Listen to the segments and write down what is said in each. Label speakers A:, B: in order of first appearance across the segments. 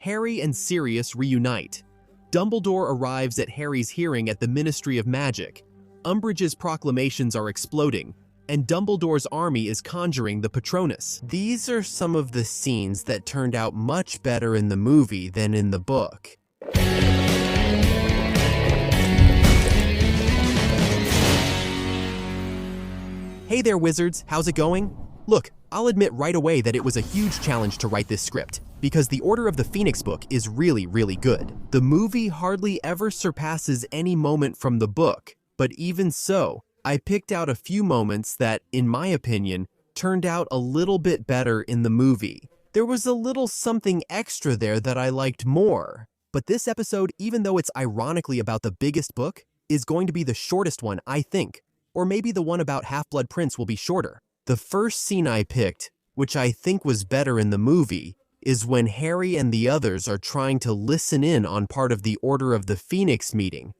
A: Harry and Sirius reunite. Dumbledore arrives at Harry's hearing at the Ministry of Magic. Umbridge's proclamations are exploding, and Dumbledore's army is conjuring the Patronus. These are some of the scenes that turned out much better in the movie than in the book. Hey there, wizards, how's it going? Look, I'll admit right away that it was a huge challenge to write this script, because the Order of the Phoenix book is really good. The movie hardly ever surpasses any moment from the book, but even so, I picked out a few moments that, in my opinion, turned out a little bit better in the movie. There was a little something extra there that I liked more. But this episode, even though it's ironically about the biggest book, is going to be the shortest one, I think. Or maybe the one about Half-Blood Prince will be shorter. The first scene I picked, which I think was better in the movie, is when Harry and the others are trying to listen in on part of the Order of the Phoenix meeting.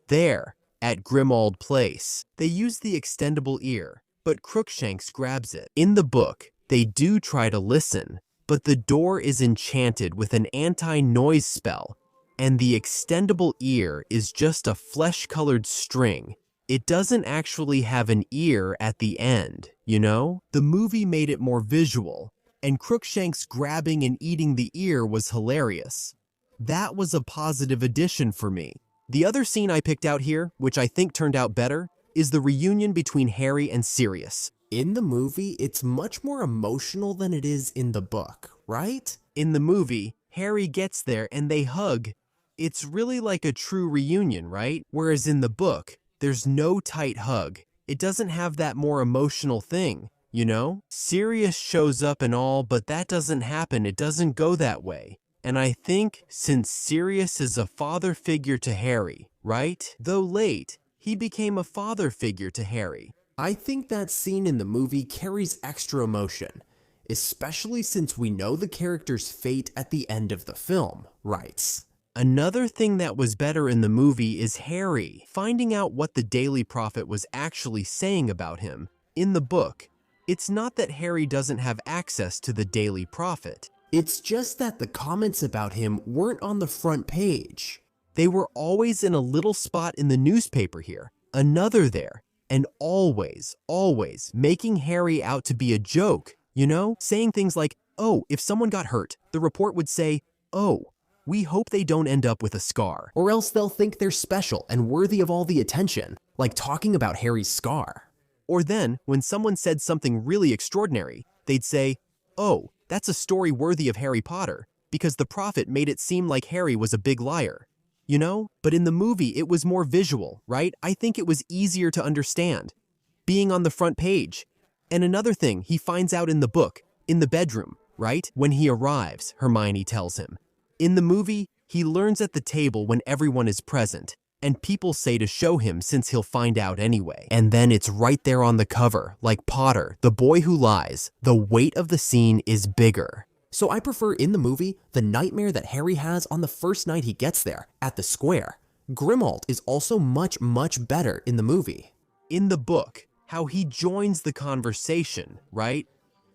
A: There, at Grimmauld Place, they use the extendable ear, but Crookshanks grabs it. In the book, they do try to listen, but the door is enchanted with an anti-noise spell, and the extendable ear is just a flesh-colored string. It doesn't actually have an ear at the end, you know? The movie made it more visual, and Crookshanks grabbing and eating the ear was hilarious. That was a positive addition for me. The other scene I picked out here, which I think turned out better, is the reunion between Harry and Sirius.
B: In the movie, it's much more emotional than it is in the book, right?
A: In the movie, Harry gets there and they hug. It's really like a true reunion, right? Whereas in the book, there's no tight hug. It doesn't have that more emotional thing, you know? Sirius shows up and all, but that doesn't happen. It doesn't go that way. And I think since Sirius is a father figure to Harry, right? Though late, he became a father figure to Harry.
B: I think that scene in the movie carries extra emotion, especially since we know the character's fate at the end of the film, right?
A: Another thing that was better in the movie is Harry finding out what the Daily Prophet was actually saying about him. In the book, it's not that Harry doesn't have access to the Daily Prophet.
B: It's just that the comments about him weren't on the front page.
A: They were always in a little spot in the newspaper here, another there, and always making Harry out to be a joke, you know? Saying things like, oh, if someone got hurt, the report would say, oh, we hope they don't end up with a scar.
B: Or else they'll think they're special and worthy of all the attention, like talking about Harry's scar.
A: Or then, when someone said something really extraordinary, they'd say, oh, that's a story worthy of Harry Potter, because the prophet made it seem like Harry was a big liar. You know? But in the movie, it was more visual, right? I think it was easier to understand. Being on the front page. And another thing he finds out in the book, in the bedroom, right? When he arrives, Hermione tells him. In the movie, he learns at the table when everyone is present, and people say to show him since he'll find out anyway. And then it's right there on the cover, like Potter, the boy who lies. The weight of the scene is bigger.
B: So I prefer in the movie the nightmare that Harry has on the first night he gets there, at the square. Grimmauld is also much better in the movie.
A: In the book, how he joins the conversation, right?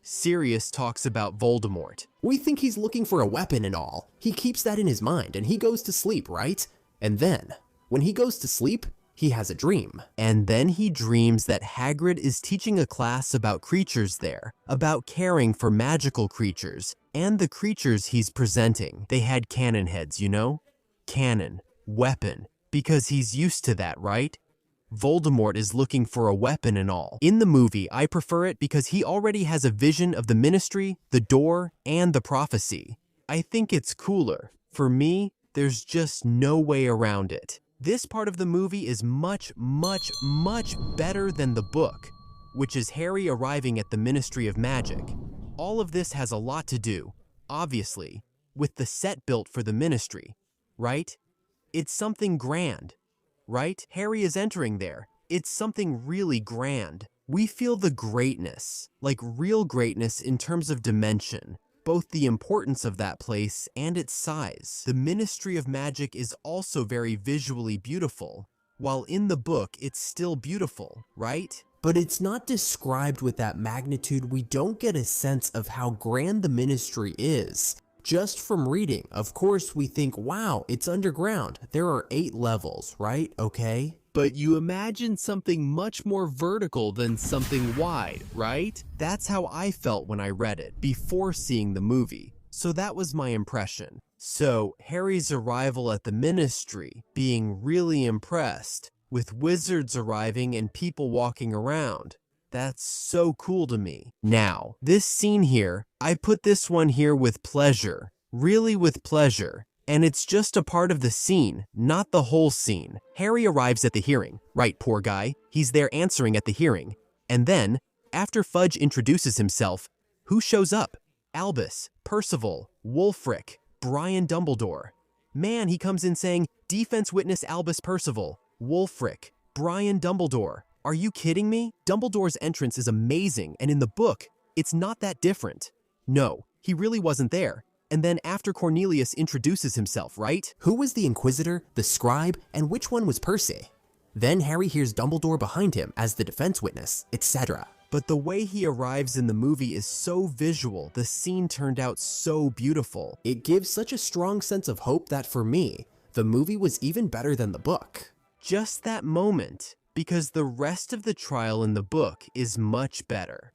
A: Sirius talks about Voldemort.
B: We think he's looking for a weapon and all. He keeps that in his mind and he goes to sleep, right? And then, when he goes to sleep, he has a dream.
A: And then he dreams that Hagrid is teaching a class about creatures there, about caring for magical creatures, and the creatures he's presenting. They had cannon heads, you know? Cannon, weapon, because he's used to that, right? Voldemort is looking for a weapon and all. In the movie, I prefer it because he already has a vision of the Ministry, the door, and the prophecy. I think it's cooler. For me, there's just no way around it. This part of the movie is much better than the book, which is Harry arriving at the Ministry of Magic. All of this has a lot to do, obviously, with the set built for the Ministry, right? It's something grand. Right? Harry is entering there. It's something really grand. We feel the greatness, like real greatness in terms of dimension, both the importance of that place and its size. The Ministry of Magic is also very visually beautiful, while in the book it's still beautiful, right?
B: But it's not described with that magnitude. We don't get a sense of how grand the Ministry is. Just from reading, of course we think, wow, it's underground. There are 8 levels, right? Okay?
A: But you imagine something much more vertical than something wide, right? That's how I felt when I read it, before seeing the movie. So that was my impression. So Harry's arrival at the Ministry, being really impressed, with wizards arriving and people walking around. That's so cool to me. Now, this scene here, I put this one here with pleasure. Really with pleasure. And it's just a part of the scene, not the whole scene. Harry arrives at the hearing. Right, poor guy. He's there answering at the hearing. And then, after Fudge introduces himself, who shows up? Albus, Percival, Wulfric, Brian Dumbledore. Man, he comes in saying, Defense Witness Albus Percival, Wulfric, Brian Dumbledore. Are you kidding me? Dumbledore's entrance is amazing, and in the book, it's not that different. No, he really wasn't there. And then after Cornelius introduces himself, right?
B: Who was the Inquisitor, the Scribe, and which one was Percy? Then Harry hears Dumbledore behind him as the defense witness, etc.
A: But the way he arrives in the movie is so visual, the scene turned out so beautiful.
B: It gives such a strong sense of hope that for me, the movie was even better than the book.
A: Just that moment, because the rest of the trial in the book is much better.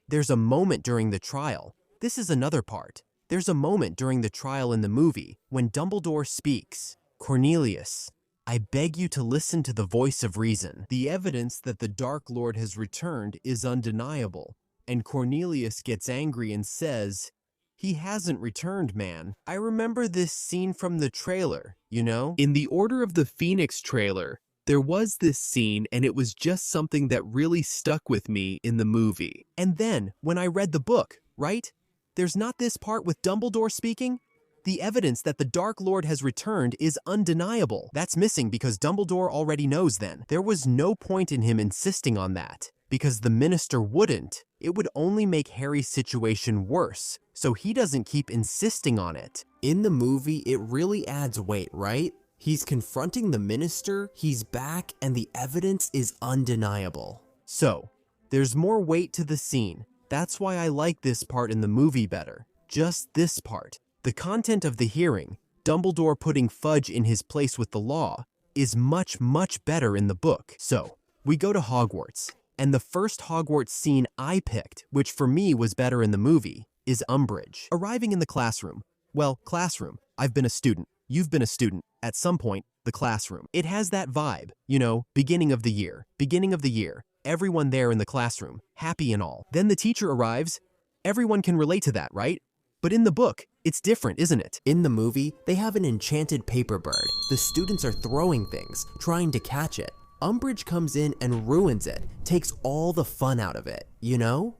A: There's a moment during the trial. This is another part. There's a moment during the trial in the movie when Dumbledore speaks. Cornelius, I beg you to listen to the voice of reason. The evidence that the Dark Lord has returned is undeniable. And Cornelius gets angry and says, he hasn't returned, man. I remember this scene from the trailer, you know? In the Order of the Phoenix trailer, there was this scene and it was just something that really stuck with me in the movie. And then, when I read the book, right? There's not this part with Dumbledore speaking. The evidence that the Dark Lord has returned is undeniable. That's missing because Dumbledore already knows then. There was no point in him insisting on that, because the minister wouldn't. It would only make Harry's situation worse, so he doesn't keep insisting on it.
B: In the movie, it really adds weight, right? He's confronting the minister, he's back, and the evidence is undeniable.
A: So, there's more weight to the scene. That's why I like this part in the movie better. Just this part. The content of the hearing, Dumbledore putting Fudge in his place with the law, is much, much better in the book. So, we go to Hogwarts, and the first Hogwarts scene I picked, which for me was better in the movie, is Umbridge. Arriving in the classroom. Well, classroom. I've been a student. You've been a student. At some point, the classroom. It has that vibe, you know, beginning of the year. Beginning of the year. Everyone there in the classroom, happy and all. Then the teacher arrives. Everyone can relate to that, right? But in the book, it's different, isn't it?
B: In the movie, they have an enchanted paper bird. The students are throwing things, trying to catch it. Umbridge comes in and ruins it, takes all the fun out of it, you know?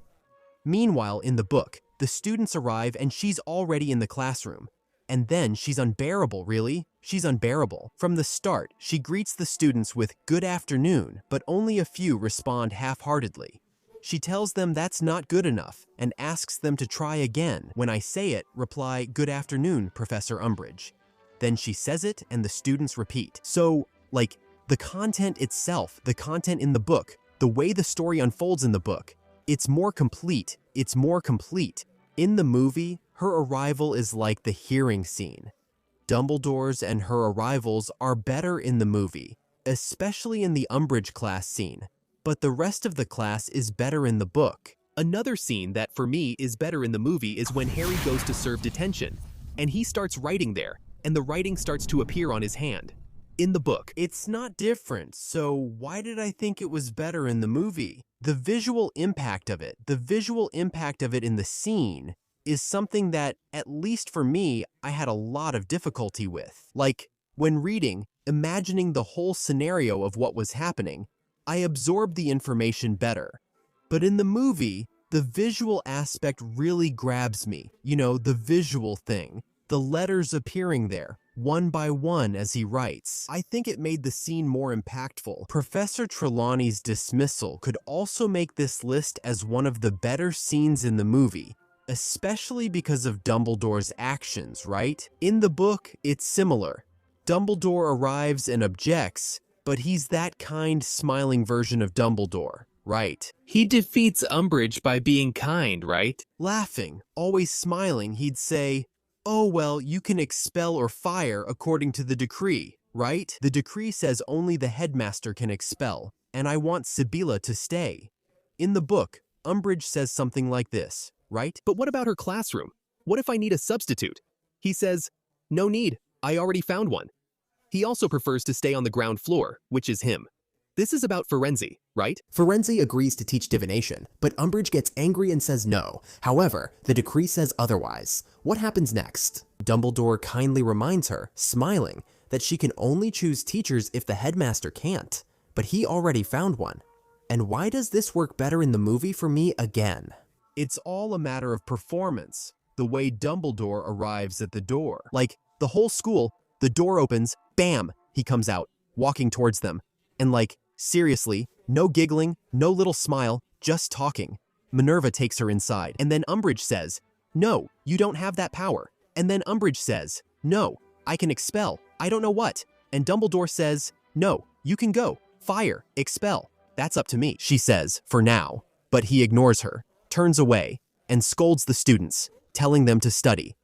A: Meanwhile, in the book, the students arrive and she's already in the classroom. And then she's unbearable, really. She's unbearable. From the start, she greets the students with good afternoon, but only a few respond half-heartedly. She tells them that's not good enough and asks them to try again. When I say it, reply, good afternoon, Professor Umbridge. Then she says it and the students repeat. So, like, the content itself, the content in the book, the way the story unfolds in the book, it's more complete. It's more complete. In the movie, her arrival is like the hearing scene. Dumbledore's and her arrivals are better in the movie, especially in the Umbridge class scene, but the rest of the class is better in the book. Another scene that for me is better in the movie is when Harry goes to serve detention, and he starts writing there, and the writing starts to appear on his hand. In the book, it's not different, so why did I think it was better in the movie? The visual impact of it in the scene is something that, at least for me, I had a lot of difficulty with. Like, when reading, imagining the whole scenario of what was happening, I absorbed the information better. But in the movie, the visual aspect really grabs me. You know, the visual thing. The letters appearing there, one by one as he writes. I think it made the scene more impactful. Professor Trelawney's dismissal could also make this list as one of the better scenes in the movie, especially because of Dumbledore's actions, right? In the book, it's similar. Dumbledore arrives and objects, but he's that kind, smiling version of Dumbledore, right? He defeats Umbridge by being kind, right? Laughing, always smiling, he'd say, oh well, you can expel or fire according to the decree, right? The decree says only the headmaster can expel, and I want Sibylla to stay. In the book, Umbridge says something like this, right?
C: But what about her classroom? What if I need a substitute? He says, no need, I already found one. He also prefers to stay on the ground floor, which is him. This is about Firenze, right?
B: Firenze agrees to teach divination, but Umbridge gets angry and says no. However, the decree says otherwise. What happens next? Dumbledore kindly reminds her, smiling, that she can only choose teachers if the headmaster can't. But he already found one. And why does this work better in the movie for me again?
A: It's all a matter of performance, the way Dumbledore arrives at the door. Like, the whole school, the door opens, bam, he comes out, walking towards them. And like, seriously, no giggling, no little smile, just talking. Minerva takes her inside, and then Umbridge says, no, you don't have that power. And then Umbridge says, no, I can expel, I don't know what. And Dumbledore says, no, you can go, fire, expel. That's up to me, she says, for now. But he ignores her, turns away, and scolds the students, telling them to study.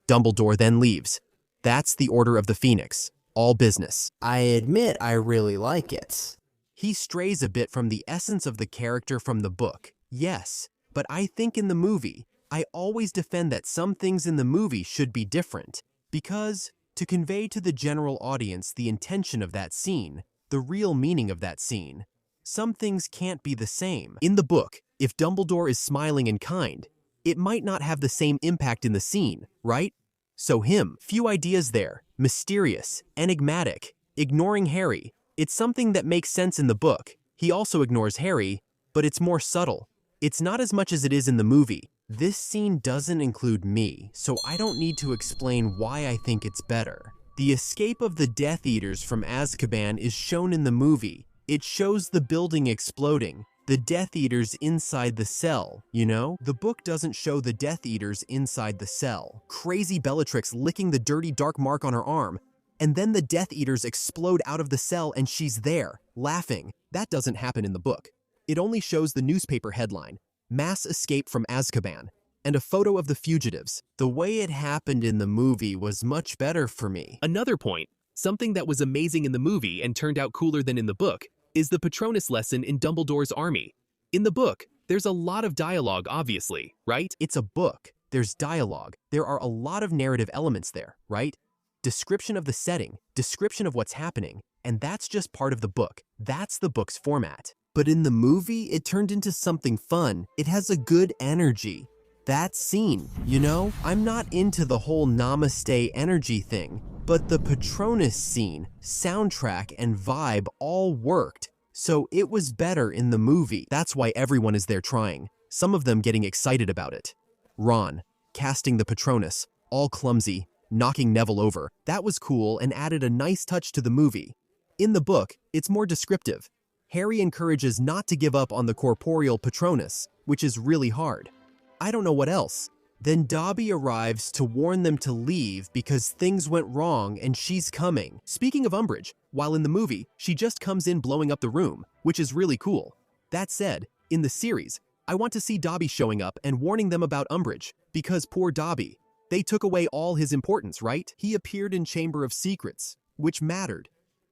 A: Dumbledore then leaves. That's the Order of the Phoenix, all business.
B: I admit I really like it.
A: He strays a bit from the essence of the character from the book, yes, but I think in the movie, I always defend that some things in the movie should be different, because to convey to the general audience the intention of that scene, the real meaning of that scene, some things can't be the same. In the book, if Dumbledore is smiling and kind, it might not have the same impact in the scene, right? So him, few ideas there, mysterious, enigmatic, ignoring Harry. It's something that makes sense in the book. He also ignores Harry, but it's more subtle. It's not as much as it is in the movie. This scene doesn't include me, so I don't need to explain why I think it's better. The escape of the Death Eaters from Azkaban is shown in the movie. It shows the building exploding, the Death Eaters inside the cell, you know? The book doesn't show the Death Eaters inside the cell. Crazy Bellatrix licking the dirty dark mark on her arm, and then the Death Eaters explode out of the cell and she's there, laughing. That doesn't happen in the book. It only shows the newspaper headline, Mass Escape from Azkaban, and a photo of the fugitives. The way it happened in the movie was much better for me.
C: Another point, something that was amazing in the movie and turned out cooler than in the book, is the Patronus lesson in Dumbledore's army. In the book, there's a lot of dialogue, obviously, right?
A: It's a book. There's dialogue. There are a lot of narrative elements there, right? Description of the setting, description of what's happening, and that's just part of the book. That's the book's format. But in the movie, it turned into something fun. It has a good energy. That scene, you know? I'm not into the whole Namaste energy thing, but the Patronus scene, soundtrack, and vibe all worked. So it was better in the movie. That's why everyone is there trying, some of them getting excited about it. Ron, casting the Patronus, all clumsy, knocking Neville over. That was cool and added a nice touch to the movie. In the book, it's more descriptive. Harry encourages not to give up on the corporeal Patronus, which is really hard. I don't know what else. Then Dobby arrives to warn them to leave because things went wrong and she's coming. Speaking of Umbridge, while in the movie, she just comes in blowing up the room, which is really cool. That said, in the series, I want to see Dobby showing up and warning them about Umbridge, because poor Dobby. They took away all his importance, right? He appeared in Chamber of Secrets, which mattered.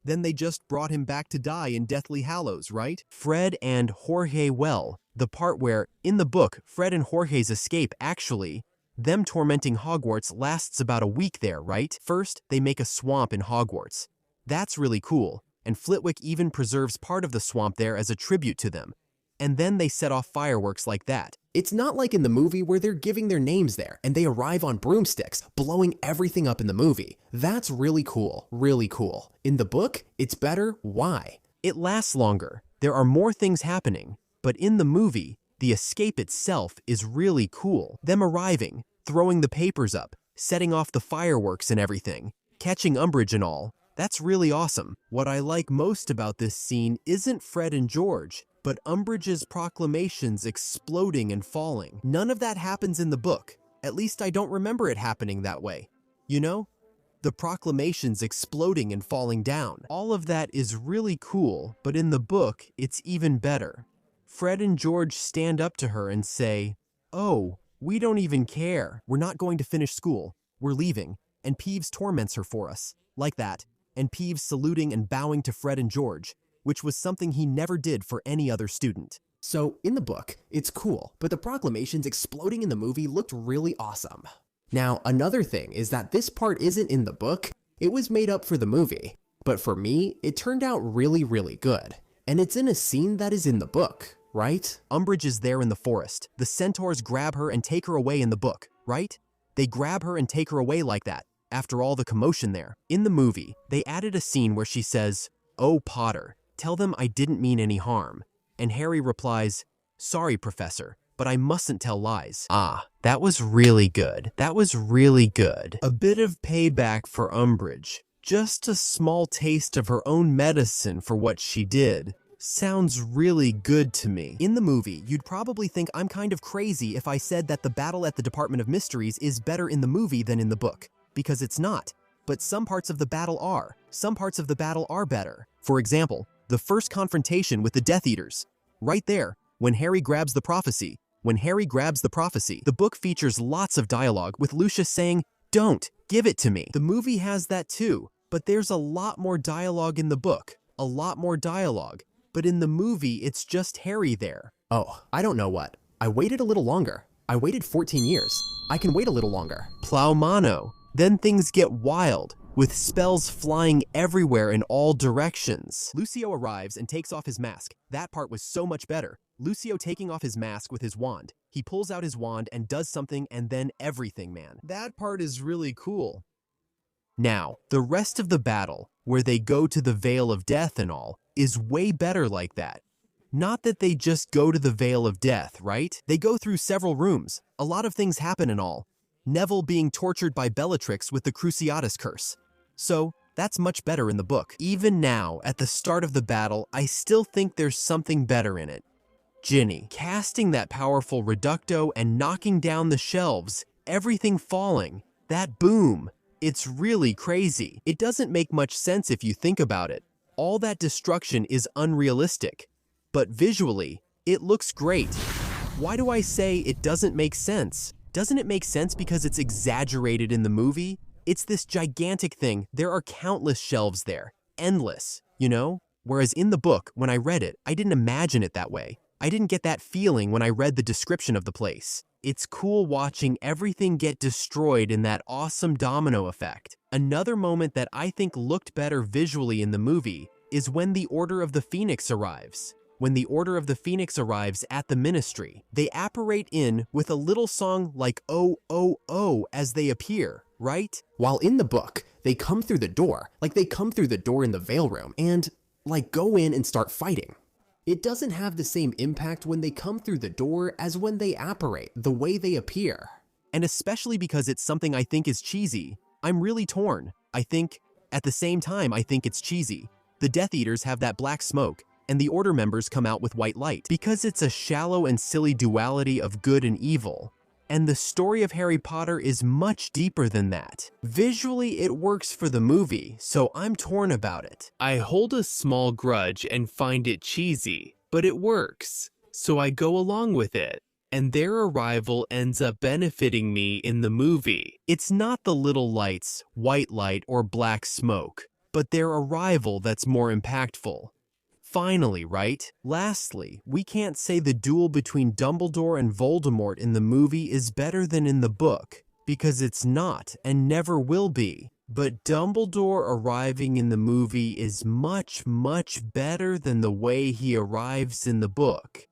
A: Then they just brought him back to die in Deathly Hallows, right? Fred and Jorge, well, the part where, in the book, Fred and Jorge's escape actually, them tormenting Hogwarts lasts about a week there, right? First, they make a swamp in Hogwarts. That's really cool, and Flitwick even preserves part of the swamp there as a tribute to them. And then they set off fireworks like that.
B: It's not like in the movie where they're giving their names there and they arrive on broomsticks, blowing everything up in the movie. That's really cool, really cool. In the book, it's better. Why?
A: It lasts longer. There are more things happening. But in the movie, the escape itself is really cool. Them arriving, throwing the papers up, setting off the fireworks and everything, catching Umbridge and all. That's really awesome. What I like most about this scene isn't Fred and George, but Umbridge's proclamations exploding and falling. None of that happens in the book. At least I don't remember it happening that way. You know? The proclamations exploding and falling down. All of that is really cool, but in the book, it's even better. Fred and George stand up to her and say, "Oh, we don't even care. We're not going to finish school. we're leaving, and Peeves torments her for us, like that, and Peeves saluting and bowing to Fred and George, which was something he never did for any other student.
B: So, in the book, it's cool, but the proclamations exploding in the movie looked really awesome. Now, another thing is that this part isn't in the book, it was made up for the movie. But for me, it turned out really, really good. And it's in a scene that is in the book, right?
A: Umbridge is there in the forest. The centaurs grab her and take her away in the book, right? They grab her and take her away like that, after all the commotion there. In the movie, they added a scene where she says, "Oh, Potter, tell them I didn't mean any harm." And Harry replies, "Sorry, Professor, but I mustn't tell lies." Ah, that was really good. That was really good. A bit of payback for Umbridge. Just a small taste of her own medicine for what she did. Sounds really good to me. In the movie, you'd probably think I'm kind of crazy if I said that the battle at the Department of Mysteries is better in the movie than in the book, because it's not. But some parts of the battle are. Some parts of the battle are better. For example, the first confrontation with the Death Eaters. Right there, when Harry grabs the prophecy. The book features lots of dialogue with Lucius saying, "Don't, give it to me." The movie has that too, but there's a lot more dialogue in the book. A lot more dialogue. But in the movie, it's just Harry there.
B: Oh, I don't know what. I waited a little longer. I waited 14 years. I can wait a little longer.
A: Plowmano. Then things get wild, with spells flying everywhere in all directions. Lucio arrives and takes off his mask. That part was so much better. Lucio taking off his mask with his wand. He pulls out his wand and does something, and then everything, man. That part is really cool. Now, the rest of the battle, where they go to the Veil of Death and all, is way better like that. Not that they just go to the Veil of Death, right? They go through several rooms. A lot of things happen and all. Neville being tortured by Bellatrix with the Cruciatus curse. So, that's much better in the book. Even now, at the start of the battle, I still think there's something better in it. Ginny, casting that powerful Reducto and knocking down the shelves, everything falling, that boom. It's really crazy. It doesn't make much sense if you think about it. All that destruction is unrealistic. But visually, it looks great. Why do I say it doesn't make sense? Doesn't it make sense because it's exaggerated in the movie? It's this gigantic thing. There are countless shelves there. Endless, you know? Whereas in the book, when I read it, I didn't imagine it that way. I didn't get that feeling when I read the description of the place. It's cool watching everything get destroyed in that awesome domino effect. Another moment that I think looked better visually in the movie is when the Order of the Phoenix arrives. When the Order of the Phoenix arrives at the Ministry, they apparate in with a little song like "Oh, oh, oh" as they appear, right?
B: While in the book, they come through the door, like they come through the door in the Veil Room, and, like, go in and start fighting. It doesn't have the same impact when they come through the door as when they apparate, the way they appear.
A: And especially because it's something I think is cheesy, I'm really torn. At the same time, I think it's cheesy. The Death Eaters have that black smoke, and the Order members come out with white light. Because it's a shallow and silly duality of good and evil. And the story of Harry Potter is much deeper than that. Visually, it works for the movie, so I'm torn about it. I hold a small grudge and find it cheesy, but it works, so I go along with it. And their arrival ends up benefiting me in the movie. It's not the little lights, white light, or black smoke, but their arrival that's more impactful. Finally, right? Lastly, we can't say the duel between Dumbledore and Voldemort in the movie is better than in the book, because it's not and never will be. But Dumbledore arriving in the movie is much, much better than the way he arrives in the book.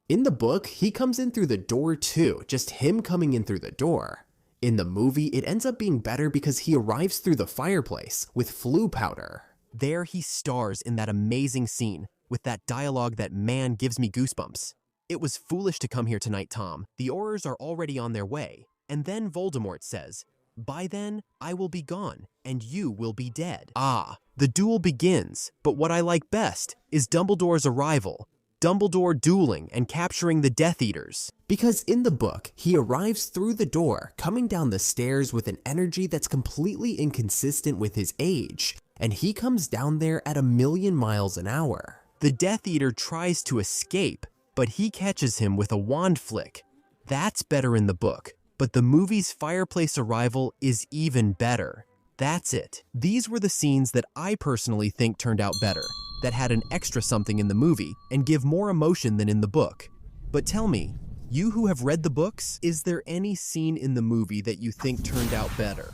B: In the book, he comes in through the door too, just him coming in through the door. In the movie, it ends up being better because he arrives through the fireplace with flue powder.
A: There he stars in that amazing scene, with that dialogue that, man, gives me goosebumps. "It was foolish to come here tonight, Tom. The Aurors are already on their way." And then Voldemort says, "By then, I will be gone, and you will be dead." Ah, the duel begins, but what I like best is Dumbledore's arrival. Dumbledore dueling and capturing the Death Eaters.
B: Because in the book, he arrives through the door, coming down the stairs with an energy that's completely inconsistent with his age, and he comes down there at 1,000,000 miles an hour.
A: The Death Eater tries to escape, but he catches him with a wand flick. That's better in the book, But the movie's fireplace arrival is even better. That's it. These were the scenes that I personally think turned out better, that had an extra something in the movie and give more emotion than in the book. But tell me, you who have read the books, is there any scene in the movie that you think turned out better?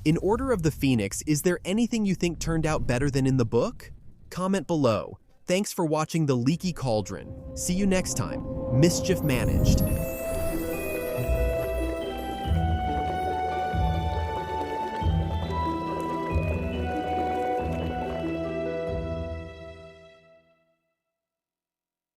A: In Order of the Phoenix, is there anything you think turned out better than in the book? Comment below. Thanks for watching The Leaky Cauldron. See you next time. Mischief managed.